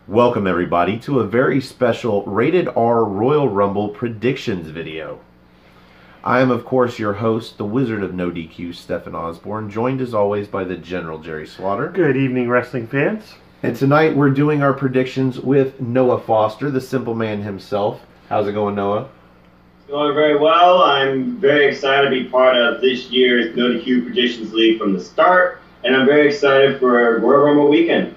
Welcome everybody to a very special Rated R Royal Rumble predictions video. I am of course your host, the Wizard of No DQ, Stefan Osborne, joined as always by the General Jerry Slaughter. Good evening, wrestling fans. And tonight we're doing our predictions with Noah Foster, the simple man himself. How's it going, Noah? It's going very well. I'm very excited to be part of this year's No DQ Predictions League from the start, and I'm very excited for Royal Rumble weekend.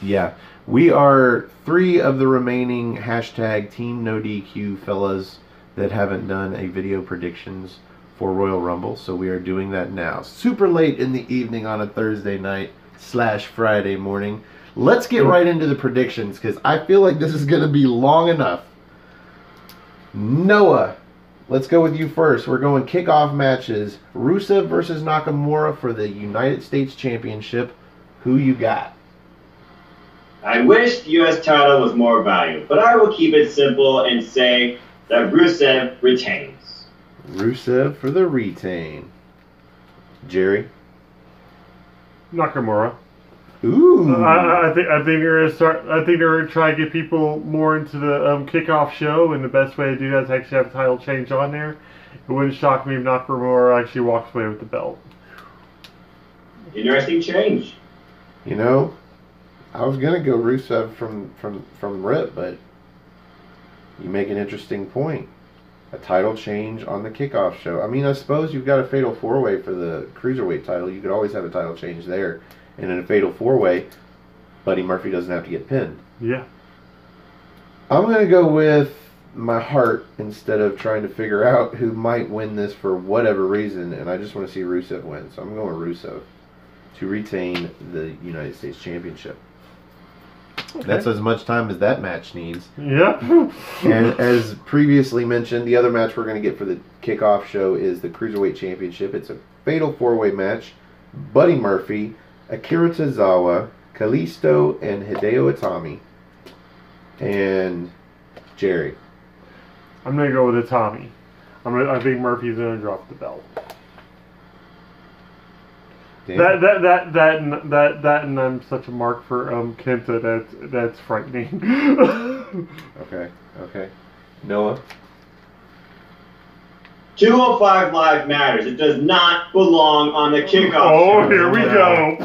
Yeah. We are three of the remaining hashtag Team No DQ fellas that haven't done a video predictions for Royal Rumble, so we are doing that now. Super late in the evening on a Thursday night / Friday morning. Let's get right into the predictions because I feel like this is going to be long enough. Noah, let's go with you first. We're going kickoff matches. Rusev versus Nakamura for the United States Championship. Who you got? I wish the U.S. title was more valued, but I will keep it simple and say that Rusev retains. Rusev for the retain. Jerry? Nakamura. Ooh. I think they're gonna start. I think they're gonna try to get people more into the kickoff show, and the best way to do that is actually have a title change on there. It wouldn't shock me if Nakamura actually walks away with the belt. Interesting change. You know, I was gonna go Rusev from Rip, but you make an interesting point. A title change on the kickoff show. I mean, I suppose you've got a fatal four-way for the cruiserweight title. You could always have a title change there. And in a fatal four-way, Buddy Murphy doesn't have to get pinned. Yeah. I'm gonna go with my heart instead of trying to figure out who might win this for whatever reason, and I just want to see Rusev win. So I'm going Rusev to retain the United States Championship. Okay. That's as much time as that match needs. Yeah. And as previously mentioned, the other match we're going to get for the kickoff show is the Cruiserweight Championship. It's a fatal four-way match. Buddy Murphy, Akira Tozawa, Kalisto, and Hideo Itami. And Jerry. I'm gonna go with Itami. I think Murphy's gonna drop the belt. Damn. That, and I'm such a mark for Kenta. That's frightening. Okay. Noah. 205 Live matters. It does not belong on the kickoff show. Oh, here we go.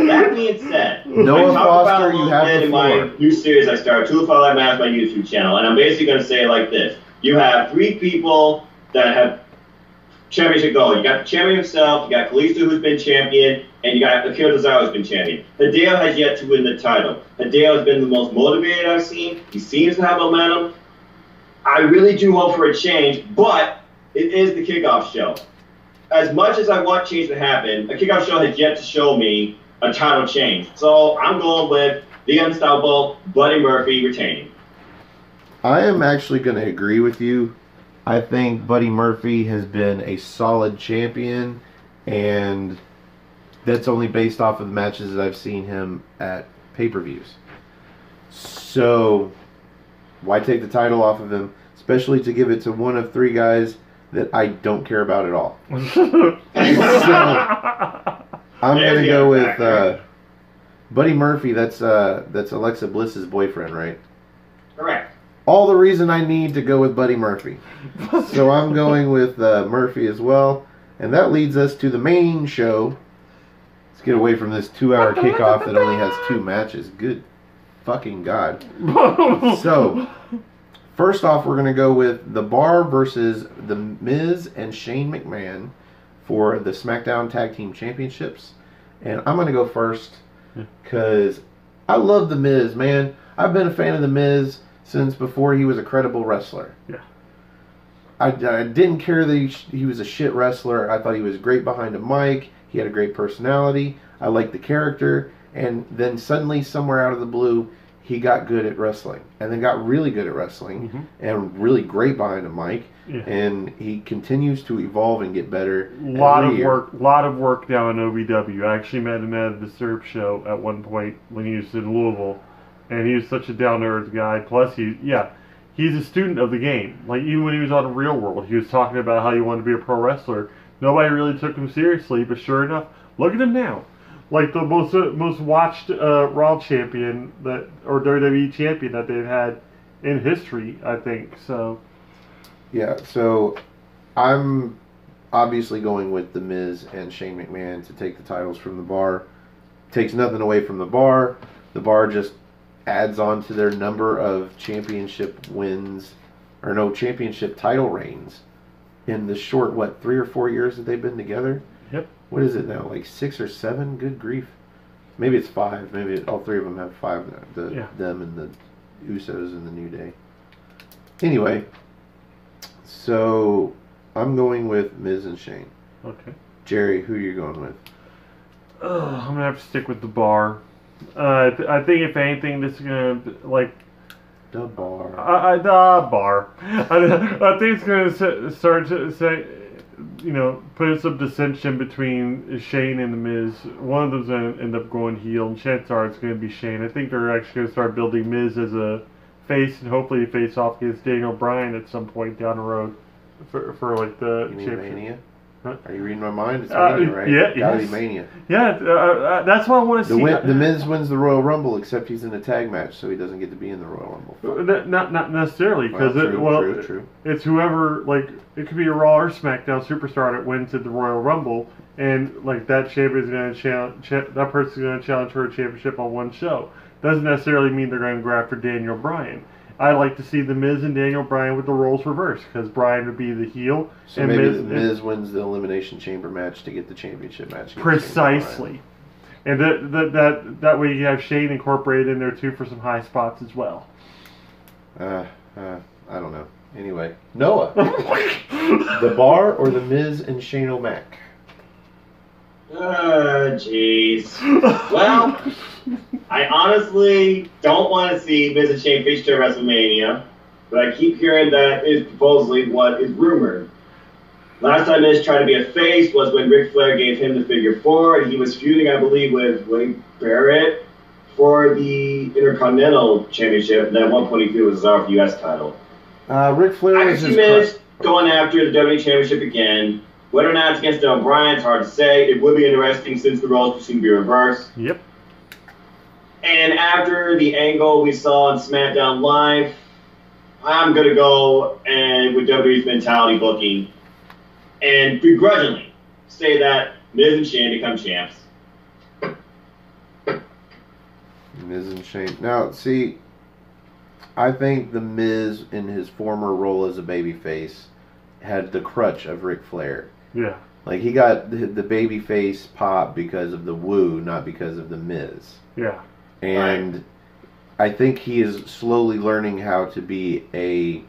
That being said, Noah I talked Foster, about you have the in floor. my new series I started, 205 Live matters, my YouTube channel, and I'm basically going to say it like this. You have three people that have championship gold. You got the champion himself, you got Kalisto who's been champion, and you got Akira Tozawa who's been champion. Hideo has yet to win the title. Hideo has been the most motivated I've seen. He seems to have momentum. I really do hope for a change, but it is the kickoff show. As much as I want change to happen, a kickoff show has yet to show me a title change. So I'm going with the unstoppable Buddy Murphy retaining. I am actually going to agree with you. I think Buddy Murphy has been a solid champion, and that's only based off of the matches that I've seen him at pay-per-views. So, why take the title off of him, especially to give it to one of three guys that I don't care about at all? So, I'm going to go with Buddy Murphy. That's Alexa Bliss's boyfriend, right? Correct. All the reason I need to go with Buddy Murphy. So I'm going with Murphy as well. And that leads us to the main show. Let's get away from this 2-hour kickoff that only has 2 matches. Good fucking God. So, first off, we're going to go with The Bar versus The Miz and Shane McMahon for the SmackDown Tag Team Championships. And I'm going to go first because I love The Miz, man. I've been a fan of The Miz since before he was a credible wrestler. Yeah. I didn't care that he was a shit wrestler. I thought he was great behind a mic. He had a great personality. I liked the character. And then suddenly, somewhere out of the blue, he got good at wrestling. And then got really good at wrestling. And really great behind a mic. Yeah. And he continues to evolve and get better. Lot of work now in OVW. I actually met him at the Surf show at one point when he was in Louisville. And he was such a down-to-earth guy. Plus, he's a student of the game. Like, even when he was on Real World, he was talking about how he wanted to be a pro wrestler. Nobody really took him seriously, but sure enough, look at him now. like the most watched Raw champion or WWE champion that they've had in history, I think. So yeah, so I'm obviously going with The Miz and Shane McMahon to take the titles from the Bar. Takes nothing away from the Bar. The Bar just adds on to their number of championship wins, or no, championship title reigns in the short, 3 or 4 years that they've been together? Yep. What is it now, like 6 or 7? Good grief. Maybe it's 5. Maybe all 3 of them have 5. Them and the Usos and the New Day. Anyway, so I'm going with Miz and Shane. Okay. Jerry, who are you going with? I'm going to have to stick with the Bar. I think if anything, this is going to, like... The Bar. The Bar. I think it's going to start to say, put some dissension between Shane and The Miz. One of them's going to end up going heel, and chances are it's going to be Shane. I think they're actually going to start building Miz as a face, and hopefully face off against Daniel Bryan at some point down the road for like the championship. Mania? Huh? Are you reading my mind? It's Mania, right? Yeah, Gotta yes. be Mania. Yeah, that's what I want to see. The Miz wins the Royal Rumble, except he's in a tag match, so he doesn't get to be in the Royal Rumble. Not necessarily, because true. It's whoever, like, it could be a Raw or SmackDown superstar that wins at the Royal Rumble, and like that champion is going to challenge that person's going to challenge for a championship on one show. Doesn't necessarily mean they're going to go after Daniel Bryan. I like to see the Miz and Daniel Bryan with the roles reversed, because Bryan would be the heel. So and maybe the Miz wins the Elimination Chamber match to get the championship match. Precisely. And that way you have Shane incorporated in there too for some high spots as well. I don't know. Anyway, Noah, the Bar or the Miz and Shane O'Mac? Jeez. Well, I honestly don't want to see Miz and Shane face to WrestleMania, but I keep hearing that is supposedly what is rumored. Last time Miz tried to be a face was when Ric Flair gave him the figure 4, and he was feuding, I believe, with Wade Barrett for the Intercontinental Championship, and then at one point he feuded with Cesaro for the U.S. title. Ric Flair I was can see Miz going after the WWE Championship again. Whether or not it's against Daniel Bryan, it's hard to say. It would be interesting since the roles seem to be reversed. Yep. And after the angle we saw on SmackDown Live, I'm going to go and with WWE's mentality booking and begrudgingly say that Miz and Shane become champs. Miz and Shane. Now, see, I think the Miz in his former role as a babyface had the crutch of Ric Flair. Yeah. Like, he got the babyface pop because of the woo, not because of the Miz. Yeah. And I think he is slowly learning how to be a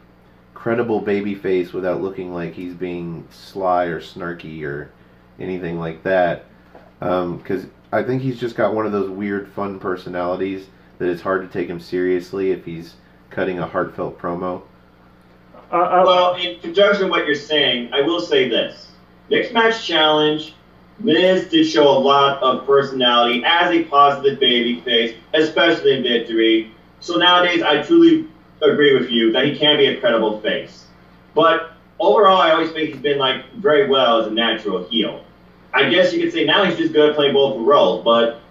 credible babyface without looking like he's being sly or snarky or anything like that. Because I think he's just got one of those weird, fun personalities that it's hard to take him seriously if he's cutting a heartfelt promo. Well, in conjunction with what you're saying, I will say this. Mixed Match Challenge, Miz did show a lot of personality as a positive babyface, especially in Victory. So nowadays, I truly agree with you that he can be a credible face. But overall, I always think he's been like very well as a natural heel. I guess you could say now he's just good at playing both roles, but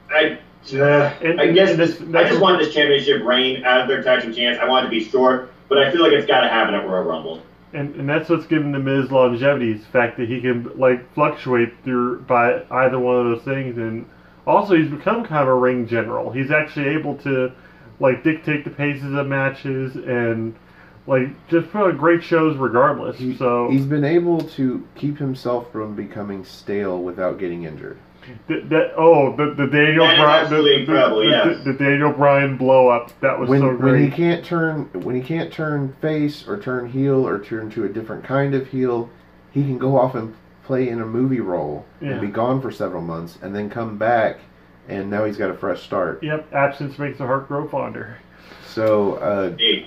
I just want this championship reign as their tag team chance. I want it to be short, but I feel like it's got to happen at Royal Rumble. And that's what's given the Miz longevity, is the fact that he can like fluctuate through by either one of those things, and also he's become kind of a ring general. He's actually able to like dictate the paces of matches and like just put on great shows regardless. So he's been able to keep himself from becoming stale without getting injured. The Daniel Bryan, the Daniel Bryan blow up, that was so great. When he can't turn face or turn heel or turn to a different kind of heel, he can go off and play in a movie role and be gone for several months and then come back, and now he's got a fresh start. Yep, absence makes the heart grow fonder. So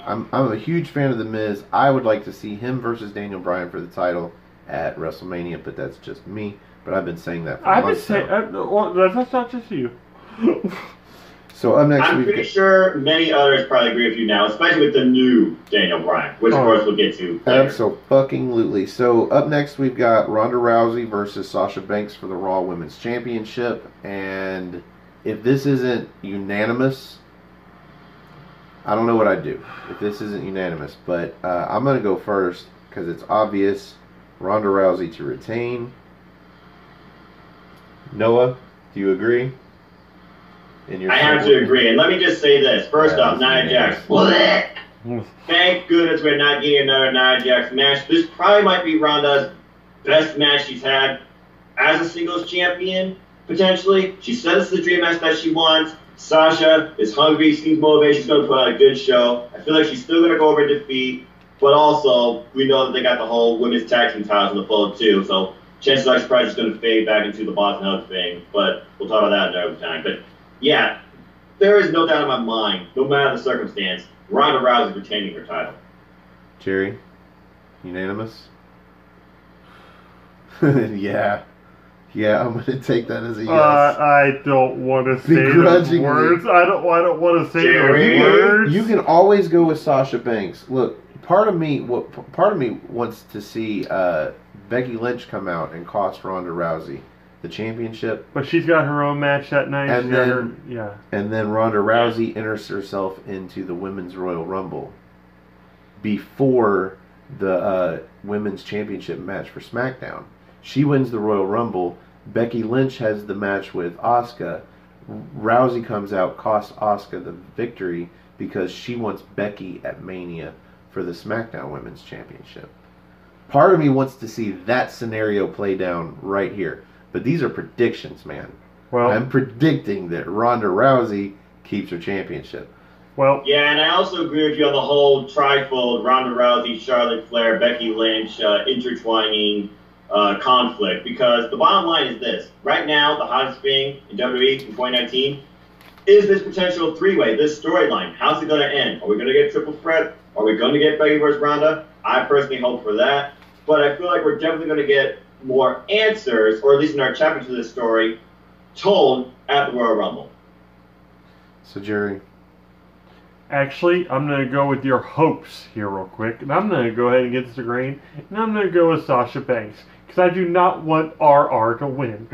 I'm a huge fan of The Miz. I would like to see him versus Daniel Bryan for the title at WrestleMania, but that's just me. But I've been saying that for months now. Well, that's not just you. So up next, I'm pretty sure many others probably agree with you now, especially with the new Daniel Bryan, which of course we'll get to later. Absolutely. So up next, we've got Ronda Rousey versus Sasha Banks for the Raw Women's Championship. And if this isn't unanimous, I don't know what I'd do if this isn't unanimous. But I'm going to go first because it's obvious. Ronda Rousey to retain. Noah, do you agree? I have to agree. And let me just say this. First off, Nia Jax. Thank goodness we're not getting another Nia Jax match. This probably might be Ronda's best match she's had as a singles champion, potentially. She said it's the dream match that she wants. Sasha is hungry, seems motivated. She's going to put on a good show. I feel like she's still going to go over defeat. But also, we know that they got the whole women's tag team titles in the fold, too. So chances are she's probably just going to fade back into the Boston Hug thing. But we'll talk about that another time. But yeah, there is no doubt in my mind, no matter the circumstance, Ronda Rousey retaining her title. Jerry, unanimous? Yeah, I'm going to take that as a yes. I don't want to say those words. I don't want to say Jerry, those words. You can always go with Sasha Banks. Look, part of me wants to see Becky Lynch come out and cost Ronda Rousey the championship. But she's got her own match that night. And then Ronda Rousey enters herself into the Women's Royal Rumble before the Women's Championship match for SmackDown. She wins the Royal Rumble. Becky Lynch has the match with Asuka. Rousey comes out, costs Asuka the victory because she wants Becky at Mania for the SmackDown Women's Championship. Part of me wants to see that scenario play down right here. But these are predictions, man. Well, I'm predicting that Ronda Rousey keeps her championship. Well, yeah, and I also agree with you on the whole trifold Ronda Rousey, Charlotte Flair, Becky Lynch intertwining conflict. Because the bottom line is this. Right now, the hottest thing in WWE in 2019 is this potential three-way, this storyline. How's it going to end? Are we going to get triple threat? Are we going to get Becky versus Ronda? I personally hope for that. But I feel like we're definitely going to get more answers, or at least in our chapter to this story, told at the Royal Rumble. So, Jerry? Actually, I'm going to go with your hopes here real quick. And I'm going to go ahead and get this grain. And I'm going to go with Sasha Banks. Because I do not want RR to win.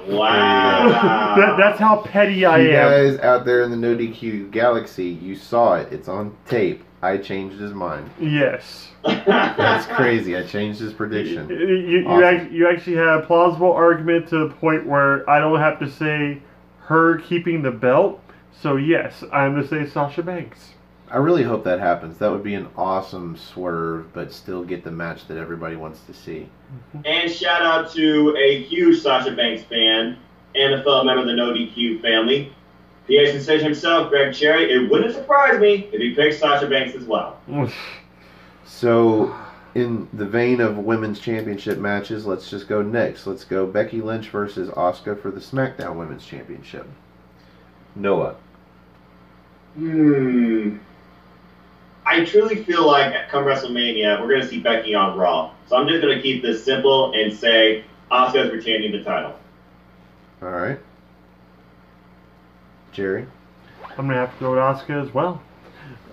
Wow. That's how petty I am. You guys out there in the No DQ galaxy, you saw it. It's on tape. I changed his mind. Yes. That's crazy. I changed his prediction. You actually had a plausible argument to the point where I don't have to say her keeping the belt. So yes, I'm going to say Sasha Banks. I really hope that happens. That would be an awesome swerve, but still get the match that everybody wants to see. And shout out to a huge Sasha Banks fan and a fellow member of the No DQ family. PA Sensation himself, Greg Cherry. It wouldn't surprise me if he picked Sasha Banks as well. So, in the vein of women's championship matches, let's just go next. Let's go Becky Lynch versus Asuka for the SmackDown Women's Championship. Noah. I truly feel like come WrestleMania, we're going to see Becky on Raw. So I'm just going to keep this simple and say Asuka's retaining the title. All right. Jerry? I'm going to have to go with Asuka as well.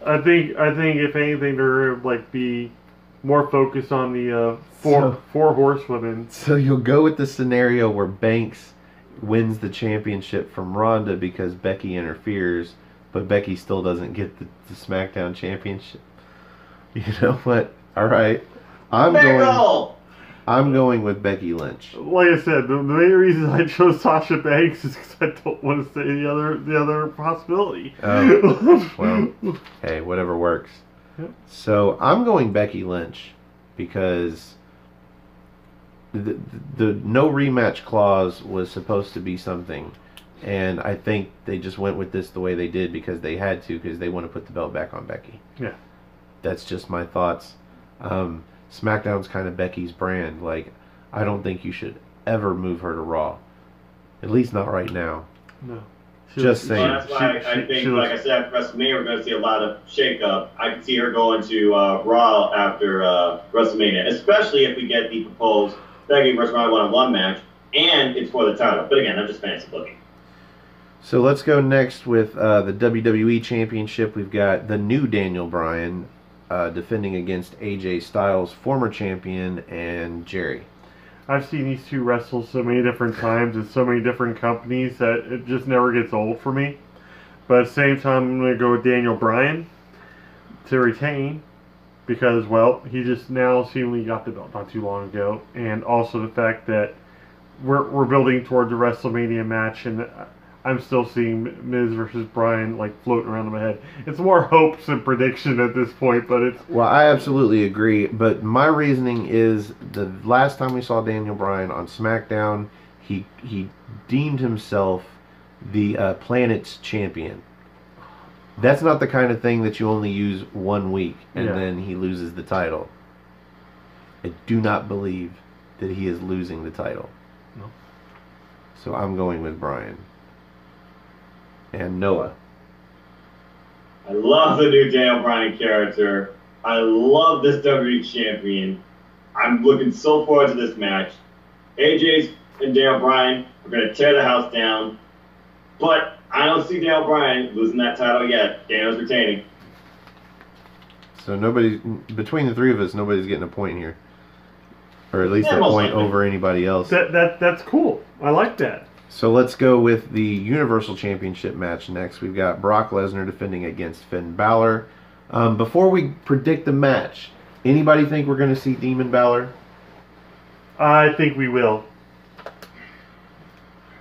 I think if anything, they're like be more focused on the four horsewomen. So you'll go with the scenario where Banks wins the championship from Ronda because Becky interferes, but Becky still doesn't get the SmackDown championship. You know what? All right, I'm going with Becky Lynch. Like I said, the main reason I chose Sasha Banks is because I don't want to say the other possibility. Well, hey, whatever works. Yep. So I'm going Becky Lynch because the no rematch clause was supposed to be something, and I think they just went with this the way they did because they had to, because they want to put the belt back on Becky. Yeah, that's just my thoughts. SmackDown's kind of Becky's brand. Like, I don't think you should ever move her to Raw, at least not right now. No. Just saying. Well, that's why I think, like I said, after WrestleMania, we're going to see a lot of shake-up. I can see her going to Raw after WrestleMania, especially if we get the proposed Becky versus Ronda one-on-one match, and it's for the title. But again, I'm just fancy booking. So let's go next with the WWE Championship. We've got the new Daniel Bryan defending against AJ Styles, former champion, and Jerry. I've seen these two wrestle so many different times in so many different companies that it just never gets old for me. But at the same time, I'm going to go with Daniel Bryan to retain because, well, he just now seemingly got the belt not too long ago. And also the fact that we're building towards a WrestleMania match, and I'm still seeing Miz versus Bryan like floating around in my head. It's more hopes and prediction at this point, but it's... Well, I absolutely agree, but my reasoning is the last time we saw Daniel Bryan on SmackDown, he deemed himself the Planet's champion. That's not the kind of thing that you only use 1 week and then he loses the title. I do not believe that he is losing the title. No. So I'm going with Bryan. And Noah. I love the new Daniel Bryan character. I love this WWE champion. I'm looking so forward to this match. AJ's and Daniel Bryan are going to tear the house down. But I don't see Daniel Bryan losing that title yet. Daniel's retaining. So nobody, between the three of us, nobody's getting a point here. Or at least a most point likely. over anybody else. That's cool. I like that. So let's go with the Universal Championship match next. We've got Brock Lesnar defending against Finn Balor. Before we predict the match, anybody think we're going to see Demon Balor? I think we will.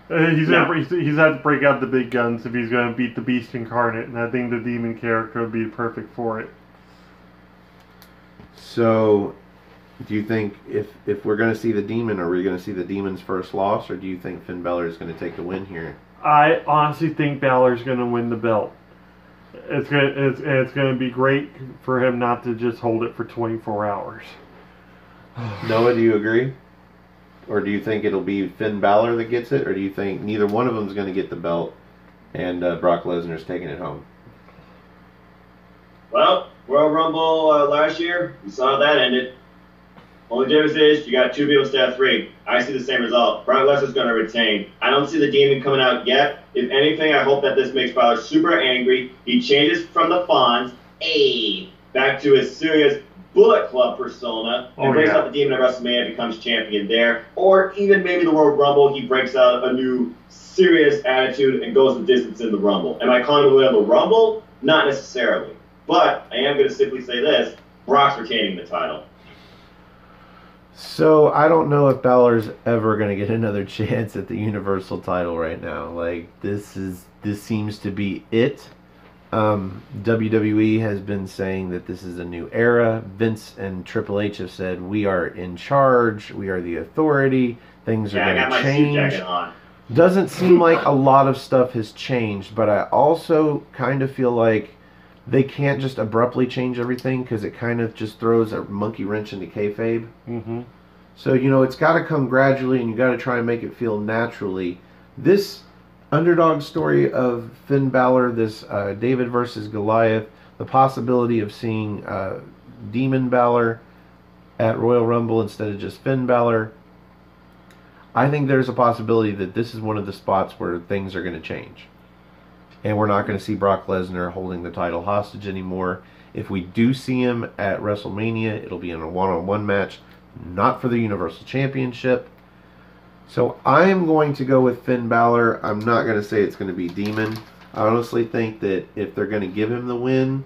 He's had to break out the big guns if he's going to beat the Beast Incarnate, and I think the Demon character would be perfect for it. So, do you think if we're going to see the Demon, are we going to see the Demon's first loss, or do you think Finn Balor is going to take the win here? I honestly think Balor's going to win the belt. It's going to be great for him not to just hold it for 24 hours. Noah, do you agree? Or do you think it'll be Finn Balor that gets it, or do you think neither one of them is going to get the belt and Brock Lesnar's taking it home? Well, Royal Rumble last year, we saw how that ended. Only difference is you got two people instead of three. I see the same result. Brock Lesnar's going to retain. I don't see the Demon coming out yet. If anything, I hope that this makes Balor super angry. He changes from the Fonz, back to his serious Bullet Club persona, and breaks out the Demon at WrestleMania and becomes champion there. Or even maybe the Royal Rumble, he breaks out a new serious attitude and goes the distance in the Rumble. Am I calling the win of the Rumble? Not necessarily. But I am going to simply say this, Brock's retaining the title. So I don't know if Balor's ever going to get another chance at the Universal title right now. Like, this seems to be it. WWE has been saying that this is a new era. Vince and Triple H have said, we are in charge, we are the authority, things are going to change. Suit jacket on. Doesn't seem like a lot of stuff has changed, but I also kind of feel like they can't just abruptly change everything because it kind of just throws a monkey wrench into kayfabe. Mm-hmm. So, it's got to come gradually, and you got to try and make it feel naturally. This underdog story of Finn Balor, this David versus Goliath, the possibility of seeing Demon Balor at Royal Rumble instead of just Finn Balor, I think there's a possibility that this is one of the spots where things are going to change. And we're not going to see Brock Lesnar holding the title hostage anymore. If we do see him at WrestleMania, it'll be in a one-on-one match, not for the Universal Championship. So I'm going to go with Finn Balor. I'm not going to say it's going to be Demon. I honestly think that if they're going to give him the win,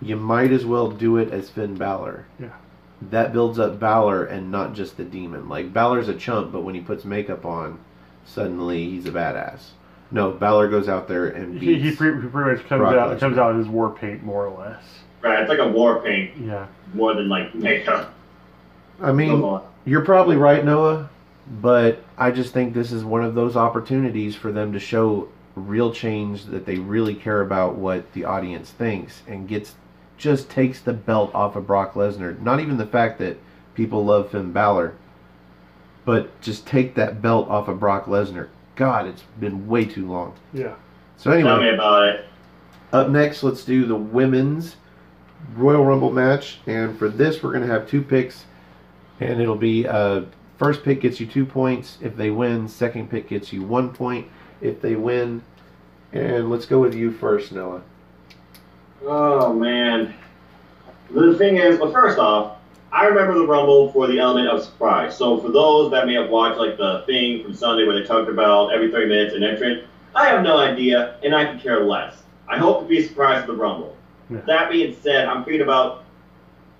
you might as well do it as Finn Balor. Yeah. That builds up Balor and not just the Demon. Like, Balor's a chump, but when he puts makeup on, suddenly he's a badass. No, Balor goes out there and beats He pretty much comes out in his war paint, more or less. Right, it's like a war paint. Yeah. More than like makeup. I mean, you're probably right, Noah, but I just think this is one of those opportunities for them to show real change, that they really care about what the audience thinks, and just takes the belt off of Brock Lesnar. Not even the fact that people love Finn Balor, but just take that belt off of Brock Lesnar. God, it's been way too long. Yeah. So anyway, tell me about it. Up next, let's do the women's Royal Rumble match, and for this, we're going to have two picks, and it'll be first pick gets you 2 points. If they win, second pick gets you 1 point. if they win. And let's go with you first, Noah. Oh, man. The thing is, well, first off, I remember the Rumble for the element of surprise. So for those that may have watched like the thing from Sunday where they talked about every 30 minutes an entrant, I have no idea, and I can care less. I hope to be surprised at the Rumble. Yeah. That being said, I'm thinking about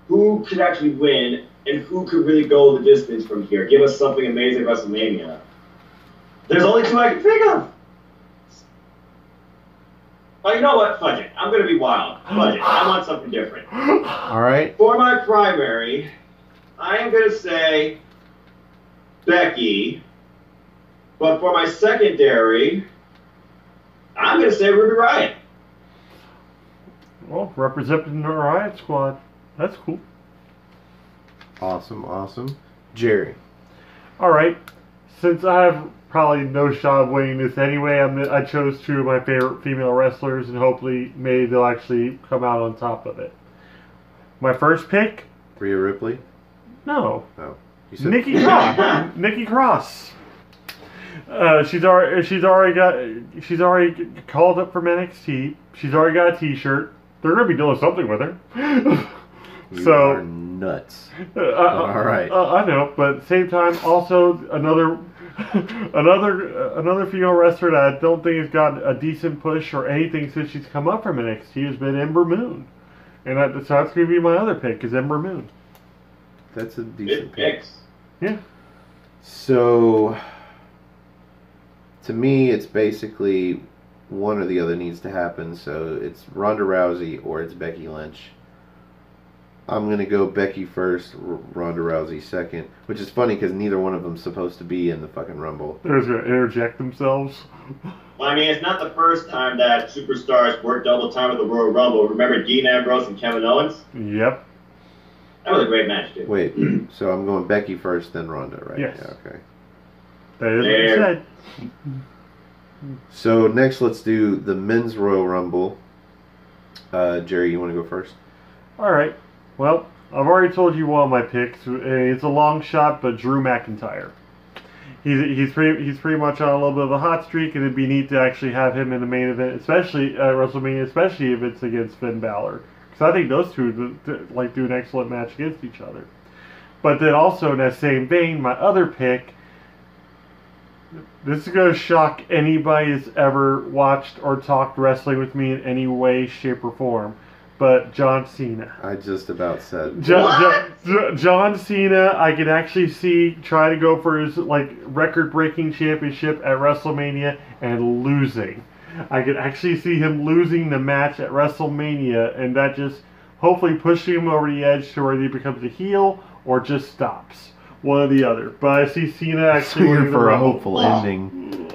who could actually win and who could really go the distance from here. Give us something amazing at WrestleMania. There's only two I can think of. Oh, you know what? Fudge it. I'm going to be wild. Fudge it. I want something different. All right. For my primary, I am going to say Becky. But for my secondary, I'm going to say Ruby Riott. Well, representing the Riot Squad. That's cool. Awesome, awesome. Jerry. All right. Since I have probably no shot of winning this anyway, I chose two of my favorite female wrestlers, and hopefully maybe they'll actually come out on top of it. My first pick? Rhea Ripley? No. No. You said Nikki Cross. Nikki Cross. She's already called up from NXT. She's already got a T-shirt. They're gonna be doing something with her. You are nuts. All right. I know, but at the same time, also another female wrestler that I don't think has gotten a decent push or anything since she's come up from NXT has been Ember Moon, and so that's going to be my other pick is Ember Moon. That's a decent pick. Yeah. So, to me, it's basically one or the other needs to happen. So it's Ronda Rousey or it's Becky Lynch. I'm going to go Becky first, Ronda Rousey second, which is funny because neither one of them's supposed to be in the fucking Rumble. They're just going to interject themselves. Well, I mean, it's not the first time that superstars work double time at the Royal Rumble. Remember Dean Ambrose and Kevin Owens? Yep. That was a great match, too. Wait, so I'm going Becky first, then Ronda, right? Yes. Yeah, okay. That is what you said. So next, let's do the men's Royal Rumble. Jerry, you want to go first? All right. Well, I've already told you one of my picks. It's a long shot, but Drew McIntyre. He's pretty much on a little bit of a hot streak, and it'd be neat to actually have him in the main event, especially at WrestleMania, especially if it's against Finn Balor, because I think those two do an excellent match against each other. But then also in that same vein, my other pick. This is going to shock anybody that's ever watched or talked wrestling with me in any way, shape, or form. But John Cena. I just about said. John Cena, I can actually see try to go for his record-breaking championship at WrestleMania and losing. I could actually see him losing the match at WrestleMania, and that just hopefully pushing him over the edge to where he becomes a heel or just stops. One or the other. But I see Cena actually winning for a hopeful ending.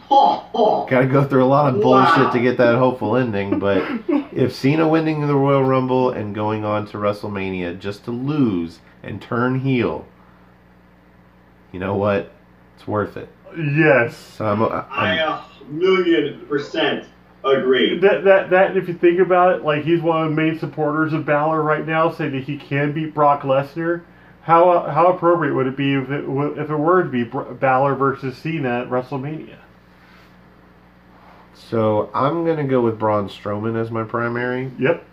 Gotta go through a lot of bullshit to get that hopeful ending, but if Cena winning the Royal Rumble and going on to WrestleMania just to lose and turn heel, you know what? It's worth it. Yes. So I 1,000,000% agree. That if you think about it, like he's one of the main supporters of Balor right now, saying that he can beat Brock Lesnar. How appropriate would it be if it were to be Balor versus Cena at WrestleMania? So I'm gonna go with Braun Strowman as my primary. Yep.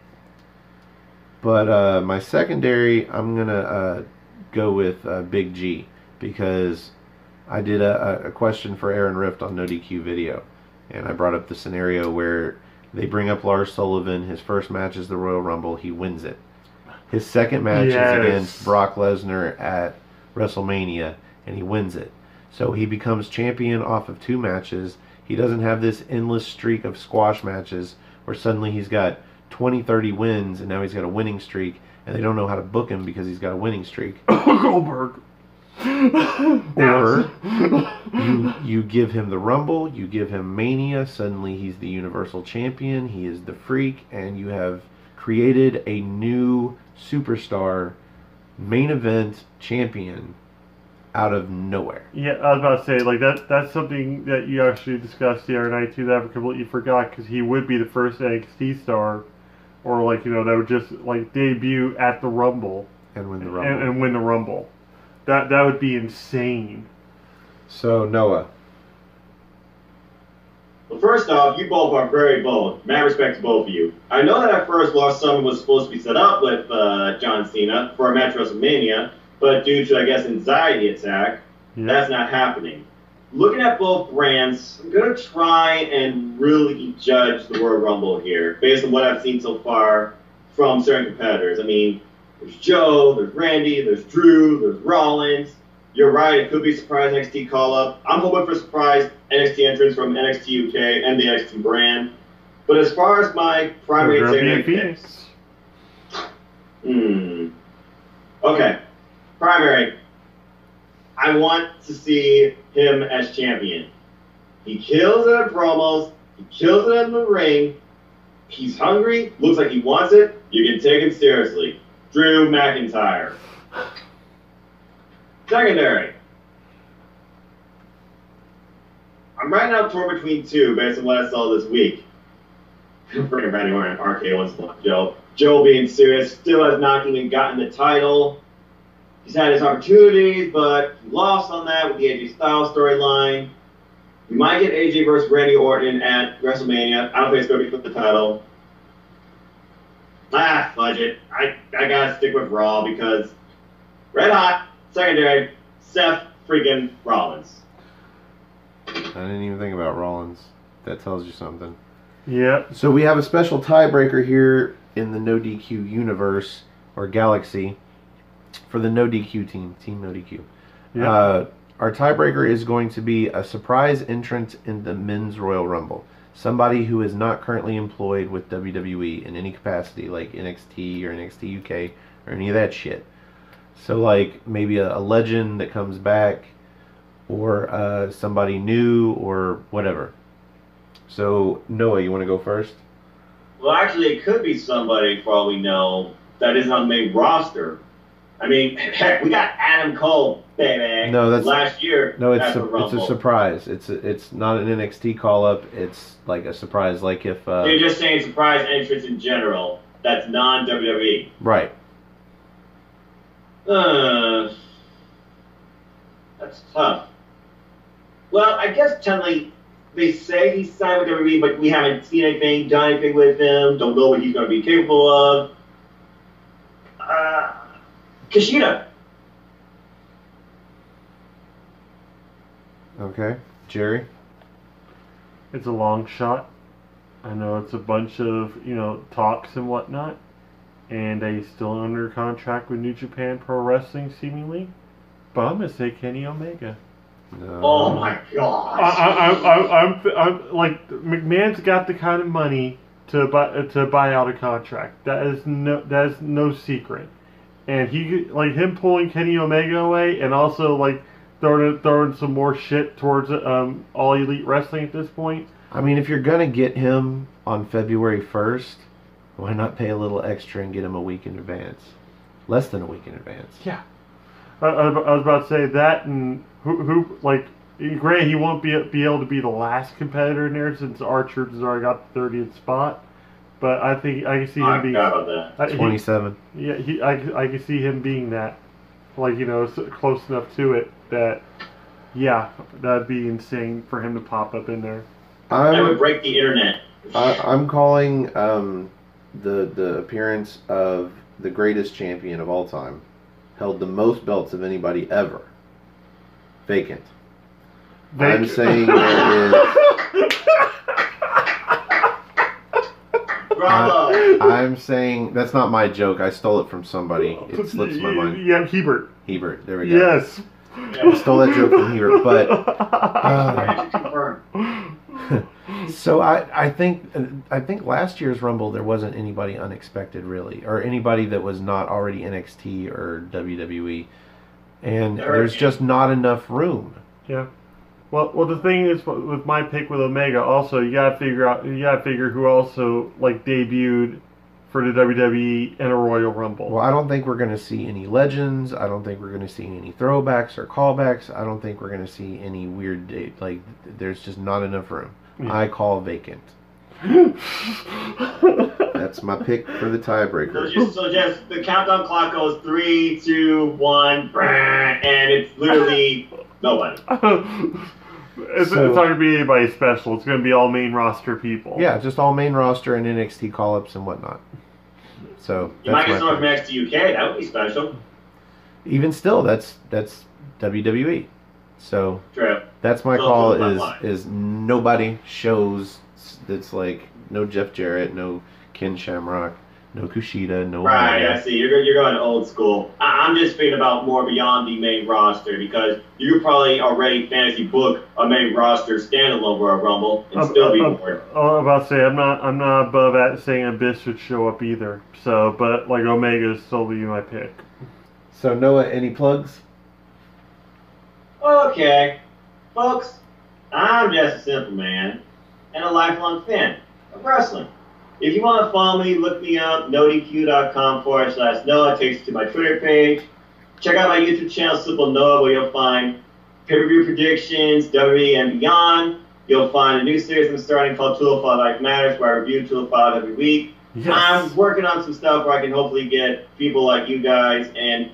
But my secondary, I'm gonna go with Big G because I did a question for Aaron Rift on No DQ Video, and I brought up the scenario where they bring up Lars Sullivan. His first match is the Royal Rumble. He wins it. His second match is against Brock Lesnar at WrestleMania, and he wins it. So he becomes champion off of 2 matches. He doesn't have this endless streak of squash matches where suddenly he's got 20, 30 wins, and now he's got a winning streak, and they don't know how to book him because he's got a winning streak. Goldberg. Or you give him the Rumble, you give him Mania, suddenly he's the Universal Champion, he is the Freak, and you have created a new superstar main event champion out of nowhere. Yeah, I was about to say, that's something that you actually discussed the other night too that I completely forgot, because he would be the first NXT star, or that would just debut at the Rumble and win the Rumble. And win the Rumble. That would be insane. So Noah. Well, first off, you both are very bold. Mad respect to both of you. I know that at first Lost Summer was supposed to be set up with John Cena for a match at WrestleMania, but due to, I guess, anxiety attack, that's not happening. Looking at both brands, I'm going to try and really judge the Royal Rumble here based on what I've seen so far from certain competitors. I mean, there's Joe, there's Randy, there's Drew, there's Rollins. You're right, it could be a surprise NXT call-up. I'm hoping for a surprise NXT entrance from NXT UK and the NXT brand. But as far as my primary segment picks... Okay. Primary. I want to see him as champion. He kills it at promos. He kills it in the ring. He's hungry. Looks like he wants it. You can take him seriously. Drew McIntyre. Secondary. I'm right now torn between two based on what I saw this week. Freaking Randy Orton, RK wants to Joe. Joe being serious, still has not even gotten the title. He's had his opportunities, but he lost on that with the AJ Styles storyline. We might get AJ versus Randy Orton at WrestleMania. I don't think it's going to be for the title. Fudge it. I gotta stick with Raw because Red Hot, secondary, Seth freaking Rollins. I didn't even think about Rollins. That tells you something. Yeah. So we have a special tiebreaker here in the No DQ universe, or galaxy, for the No DQ team. Team No DQ. Yeah. Our tiebreaker is going to be a surprise entrant in the Men's Royal Rumble. Somebody who is not currently employed with WWE in any capacity, like NXT or NXT UK or any of that shit. So, like, maybe a legend that comes back, or somebody new, or whatever. So, Noah, you want to go first? Well, actually, it could be somebody, for all we know, that isn't on the main roster. I mean, heck, we got Adam Cole, baby. No, that's last year. No, it's a surprise. It's not an NXT call up. It's like a surprise. Like if you're just saying surprise entrance in general. That's non WWE. Right. That's tough. Well, I guess technically they say he's signed with WWE, but we haven't seen anything, done anything with him. Don't know what he's going to be capable of. Kushida. Okay. Jerry? It's a long shot. I know it's a bunch of, talks and whatnot. And he's still under contract with New Japan Pro Wrestling, seemingly. But I'm going to say Kenny Omega. No. Oh my God! I'm like, McMahon's got the kind of money to buy out a contract. That is no secret. And him pulling Kenny Omega away, and also like throwing some more shit towards All Elite Wrestling at this point. I mean, if you're gonna get him on February 1st, why not pay a little extra and get him a week in advance? Less than a week in advance. Yeah. I was about to say that, and who like, granted, he won't be able to be the last competitor in there since R-Truth has already got the 30th spot. But I think I can see him being. I forgot about that. 27. I can see him being that, like, close enough to it that, yeah, that'd be insane for him to pop up in there. That would break the internet. I'm calling the appearance of the greatest champion of all time, held the most belts of anybody ever. Vacant. I'm saying there is. Bravo. I'm saying that's not my joke. I stole it from somebody. It slips my mind. Yeah, Hebert. There we go. Yes. I stole that joke from Hebert, but so I think last year's Rumble there wasn't anybody unexpected really, or anybody that was not already NXT or WWE, and there's just not enough room. Yeah. Well, the thing is with my pick with Omega, also you gotta figure who also like debuted for the WWE in a Royal Rumble. Well, I don't think we're going to see any legends. I don't think we're going to see any throwbacks or callbacks. I don't think we're going to see any weird date. Like, there's just not enough room. Yeah. I call vacant. That's my pick for the tiebreaker. So just the countdown clock goes 3, 2, 1, and it's literally nobody. It's not going to be anybody special. It's going to be all main roster people. Yeah, just all main roster and NXT call-ups and whatnot. So you might get someone from NXT UK. That would be special. Even still, that's WWE. So true. That's my call. Is nobody shows that's like no Jeff Jarrett, no Ken Shamrock, no Kushida, no. Right, I see. You're going old school. I'm just thinking about more beyond the main roster because you could probably already fantasy book a main roster standalone Royal Rumble and still be bored. I'm about to say I'm not above at saying Abyss would show up either. So, but like Omega is still be my pick. So Noah, any plugs? Okay, folks, I'm just a simple man and a lifelong fan of wrestling. If you want to follow me, look me up, nodq.com/Noah. Takes you to my Twitter page. Check out my YouTube channel, Simple Noah, where you'll find pay-per-view predictions, WWE and beyond. You'll find a new series I'm starting called 205 Life Matters, where I review 205 every week. Yes. I'm working on some stuff where I can hopefully get people like you guys and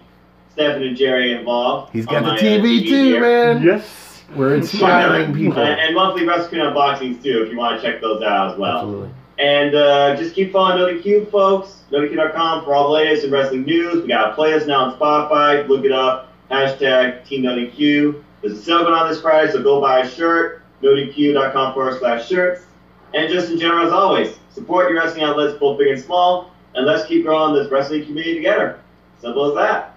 Stefan and Jerry involved. He's got the TV too, here. Man. Yes. We're inspiring people. And monthly WrestleCube unboxings too, if you want to check those out as well. Absolutely. And just keep following NoDQ, folks. NoDQ.com for all the latest in wrestling news. We got a playlist now on Spotify. Look it up. Hashtag Team NoDQ. There's a sale going on this Friday, so go buy a shirt. NoDQ.com/shirts. And just in general, as always, support your wrestling outlets, both big and small. And let's keep growing this wrestling community together. Simple as that.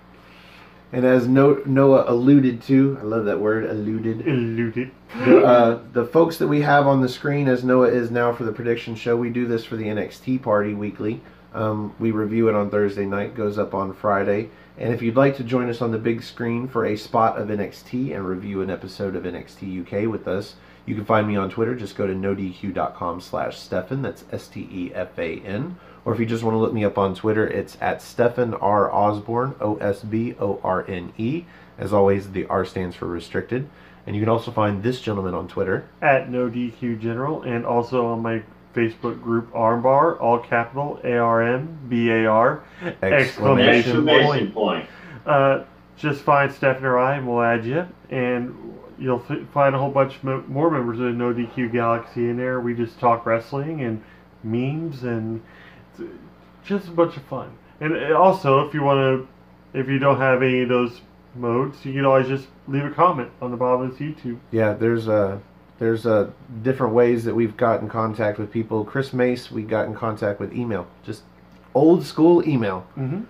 And as Noah alluded to, I love that word, alluded. Alluded. The folks that we have on the screen, as Noah is now for the prediction show, we do this for the NXT party weekly. We review it on Thursday night, goes up on Friday. And if you'd like to join us on the big screen for a spot of NXT and review an episode of NXT UK with us, you can find me on Twitter. Just go to nodq.com/Stefan. That's STEFAN. Or if you just want to look me up on Twitter, it's at Stefan R. Osborne, OSBORNE. As always, the R stands for restricted. And you can also find this gentleman on Twitter at NoDQGeneral, and also on my Facebook group Armbar, all capital ARMBAR, exclamation point. Just find Stefan or I, and we'll add you, and you'll find a whole bunch more members of the NoDQ Galaxy in there. We just talk wrestling and memes and just a bunch of fun. And also, if you don't have any of those modes, you can always just leave a comment on the bottom of this YouTube. Yeah, there's different ways that we've got in contact with people. Chris Mace, we got in contact with email, just old school email. Mm-hmm.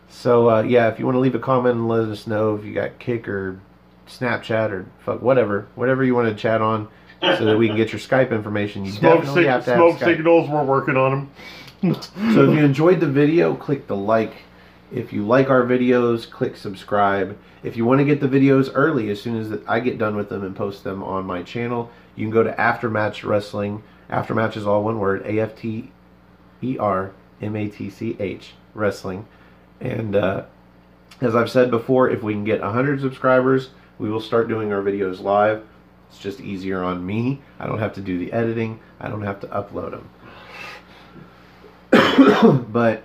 So yeah, if you want to leave a comment and let us know if you got Kick or Snapchat or whatever you want to chat on, so that we can get your Skype information. You definitely have to have smoke Skype. signals. We're working on them. So if you enjoyed the video, click the like. If you like our videos, click subscribe. If you want to get the videos early, as soon as I get done with them and post them on my channel, you can go to Aftermatch Wrestling. Aftermatch is all one word, AFTERMATCH Wrestling. And as I've said before, if we can get 100 subscribers, we will start doing our videos live. It's just easier on me. I don't have to do the editing. I don't have to upload them. But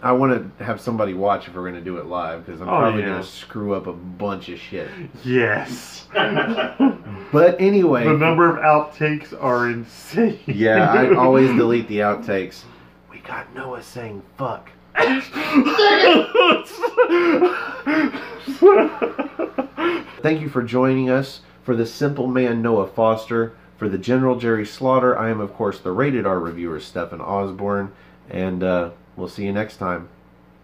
I want to have somebody watch if we're going to do it live, because I'm probably going to screw up a bunch of shit. Yes. But anyway. The number of outtakes are insane. Yeah, I always delete the outtakes. We got Noah saying fuck. Thank you for joining us. For the simple man Noah Foster, for the General Jerry Slaughter, I am of course the Rated R reviewer Stefan Osborne, and we'll see you next time.